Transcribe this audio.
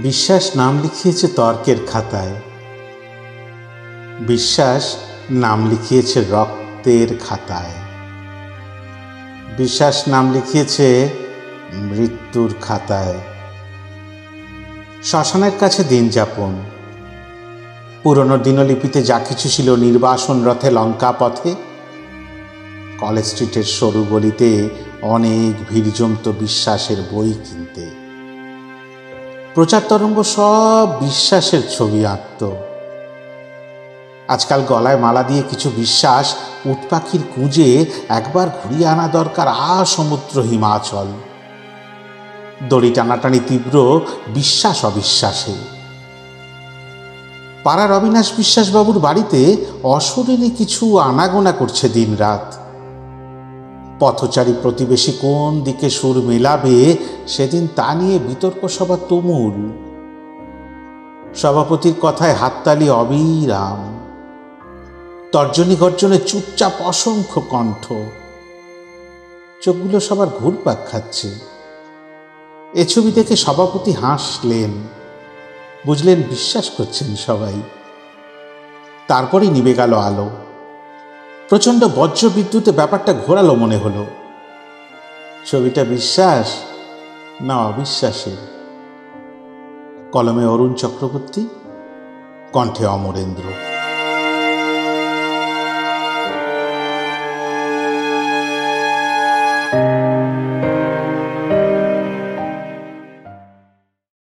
বিশ্বাস নাম লিখিয়েছে তর্কের খাতায়, বিশ্বাস নাম লিখিয়েছে রক্তের খাতায়, বিশ্বাস নাম লিখিয়েছে মৃত্যুর খাতায়। শ্মশানের কাছে দিন যাপন, পুরনো দিনলিপিতে যা কিছু ছিল নির্বাসন রথে লঙ্কা পথে, কলেজ স্ট্রিটের সরু গলিতে অনেক ভিড় জমত বিশ্বাসের বই কিনতে। প্রচার তরঙ্গ সব বিশ্বাসের ছবি আঁকত। আজকাল গলায় মালা দিয়ে কিছু বিশ্বাস উট পাখির কুঁজে একবার ঘুরিয়ে আনা দরকার সমুদ্র হিমাচল। দড়ি টানাটানি তীব্র বিশ্বাস অবিশ্বাসে। পাড়ার অবিনাশ বিশ্বাসবাবুর বাড়িতে অশরীরে কিছু আনাগোনা করছে দিন রাত। পথচারী প্রতিবেশী কোন দিকে সুর মেলাবে সেদিন তা নিয়ে বিতর্ক সভা তুমুল। সভাপতির কথায় হাততালি অবিরাম, তর্জনী গর্জনে চুপচাপ অসংখ্য কণ্ঠ। চোখগুলো সবার ঘুরপাক খাচ্ছে। এ ছবি দেখে সভাপতি হাসলেন, বুঝলেন বিশ্বাস করছেন সবাই। তারপরই নিভে গেল আলো। প্রচণ্ড বজ্র বিদ্যুতে ব্যাপারটা ঘোরালো মনে হলো। ছবিটা বিশ্বাস না অবিশ্বাসের? কলমে অরুণ চক্রবর্তী, কণ্ঠে অমরেন্দ্র।